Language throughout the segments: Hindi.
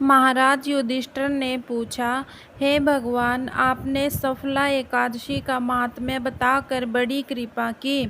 महाराज युधिष्ठिर ने पूछा, हे भगवान, आपने सफला एकादशी का महात्म्य बताकर बड़ी कृपा की।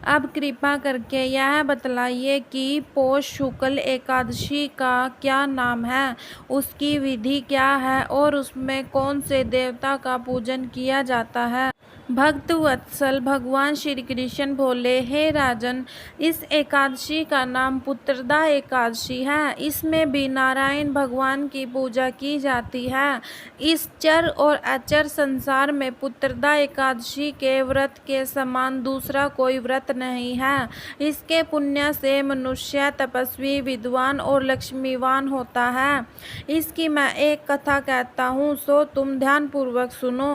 अब कृपा करके यह बतलाइए कि पौष शुक्ल एकादशी का क्या नाम है, उसकी विधि क्या है और उसमें कौन से देवता का पूजन किया जाता है। भक्त वत्सल भगवान श्री कृष्ण बोले, हे राजन, इस एकादशी का नाम पुत्रदा एकादशी है। इसमें भी नारायण भगवान की पूजा की जाती है। इस चर और अचर संसार में पुत्रदा एकादशी के व्रत के समान दूसरा कोई व्रत नहीं है। इसके पुण्य से मनुष्य तपस्वी, विद्वान और लक्ष्मीवान होता है। इसकी मैं एक कथा कहता हूँ, सो तुम ध्यानपूर्वक सुनो।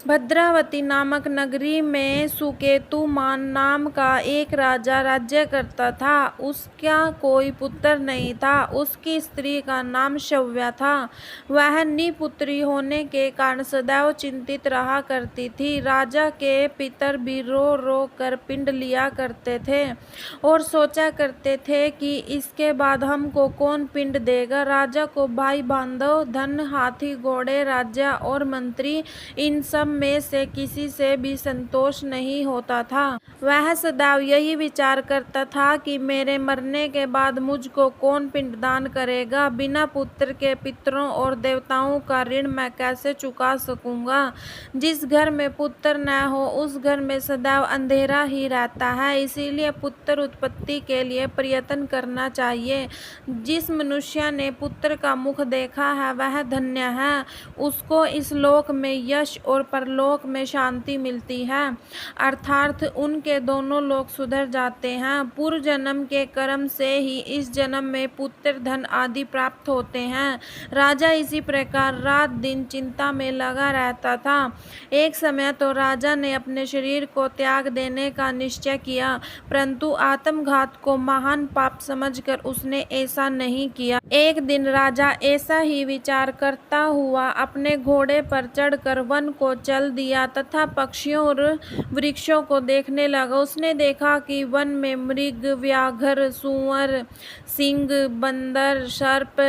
भद्रावती नामक नगरी में सुकेतुमान नाम का एक राजा राज्य करता था। उसका कोई पुत्र नहीं था। उसकी स्त्री का नाम शव्या था। वह निपुत्री होने के कारण सदैव चिंतित रहा करती थी। राजा के पितर भी रो रो कर पिंड लिया करते थे और सोचा करते थे कि इसके बाद हमको कौन पिंड देगा। राजा को भाई बांधव, धन, हाथी, घोड़े, राज्य और मंत्री, इन सब में से किसी से भी संतोष नहीं होता था। वह सदैव यही विचार करता था कि मेरे मरने के बाद मुझको कौन पिंडदान करेगा। बिना पुत्र के पितरों और देवताओं का ऋण मैं कैसे चुका सकूंगा। जिस घर में पुत्र न हो उस घर में सदैव अंधेरा ही रहता है। इसीलिए पुत्र उत्पत्ति के लिए प्रयत्न करना चाहिए। जिस मनुष्य ने पुत्र का मुख देखा है वह धन्य है। उसको इस लोक में यश और परलोक में शांति मिलती है, अर्थात उनके दोनों लोक सुधर जाते हैं। पूर्व जन्म के कर्म से ही इस जन्म में पुत्र, धन आदि प्राप्त होते हैं। राजा इसी प्रकार रात दिन चिंता में लगा रहता था। एक समय तो राजा ने अपने शरीर को त्याग देने का निश्चय किया, परंतु आत्मघात को महान पाप समझकर उसने ऐसा नहीं किया। एक दिन राजा ऐसा ही विचार करता हुआ अपने घोड़े पर चढ़कर वन को चल दिया तथा पक्षियों और वृक्षों को देखने लगा। उसने देखा कि वन में मृग, व्याघ्र, सूअर, सिंह, बंदर, सर्प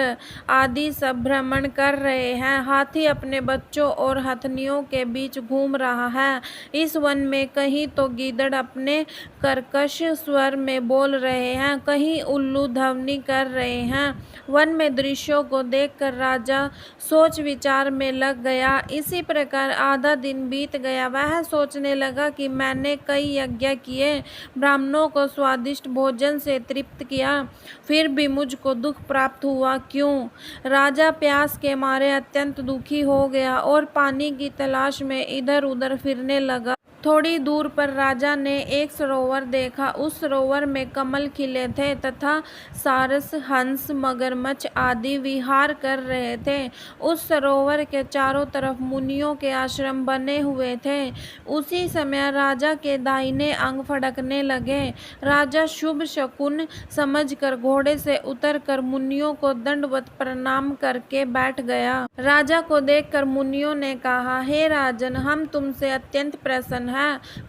आदि सब भ्रमण कर रहे हैं। हाथी अपने बच्चों और हथनियों के बीच घूम रहा है। इस वन में कहीं तो गीदड़ अपने कर्कश स्वर में बोल रहे हैं, कहीं उल्लू ध्वनि कर रहे हैं। वन में दृश्यों को देखकर राजा सोच विचार में लग गया। इसी प्रकार आधा दिन बीत गया। वह सोचने लगा कि मैंने कई यज्ञ किए, ब्राह्मणों को स्वादिष्ट भोजन से तृप्त किया, फिर भी मुझको दुख प्राप्त हुआ क्यों। राजा प्यास के मारे अत्यंत दुखी हो गया और पानी की तलाश में इधर उधर फिरने लगा। थोड़ी दूर पर राजा ने एक सरोवर देखा। उस सरोवर में कमल खिले थे तथा सारस, हंस, मगरमच्छ आदि विहार कर रहे थे। उस सरोवर के चारों तरफ मुनियों के आश्रम बने हुए थे। उसी समय राजा के दाहिने अंग फड़कने लगे। राजा शुभ शकुन समझकर घोड़े से उतरकर मुनियों को दंडवत प्रणाम करके बैठ गया। राजा को देखकर मुनियों ने कहा, हे राजन, हम तुमसे अत्यंत प्रसन्न हैं।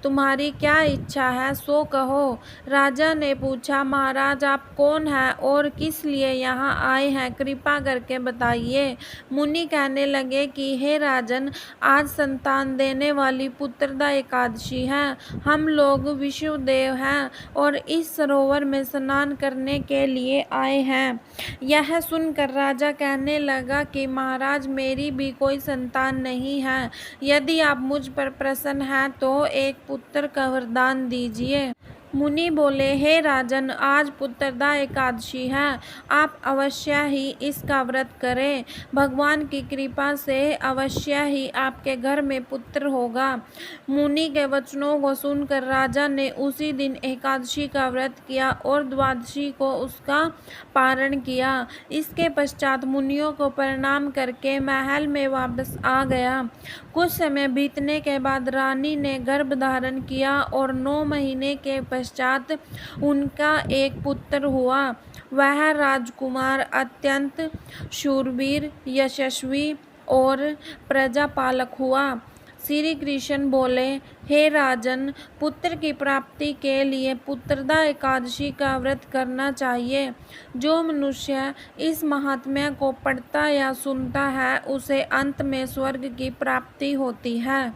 तुम्हारी क्या इच्छा है सो कहो। राजा ने पूछा, महाराज, आप कौन हैं और किस लिए यहाँ आए हैं, कृपा करके बताइए। मुनि कहने लगे कि हे राजन, आज संतान देने वाली पुत्रदा एकादशी है। हम लोग विष्णुदेव हैं और इस सरोवर में स्नान करने के लिए आए हैं। यह सुनकर राजा कहने लगा कि महाराज, मेरी भी कोई संतान नहीं है। यदि आप मुझ पर प्रसन्न हैं तो एक पुत्र का वरदान दीजिए। मुनि बोले, हे राजन, आज पुत्रदा एकादशी है। आप अवश्य ही इसका व्रत करें। भगवान की कृपा से अवश्य ही आपके घर में पुत्र होगा। मुनि के वचनों को सुनकर राजा ने उसी दिन एकादशी का व्रत किया और द्वादशी को उसका पारण किया। इसके पश्चात मुनियों को प्रणाम करके महल में वापस आ गया। कुछ समय बीतने के बाद रानी ने गर्भ धारण किया और 9 महीने के पश्चात उनका एक पुत्र हुआ। वह राजकुमार अत्यंत शूरवीर, यशस्वी और प्रजापालक हुआ। श्री कृष्ण बोले, हे राजन, पुत्र की प्राप्ति के लिए पुत्रदा एकादशी का व्रत करना चाहिए। जो मनुष्य इस महात्म्य को पढ़ता या सुनता है उसे अंत में स्वर्ग की प्राप्ति होती है।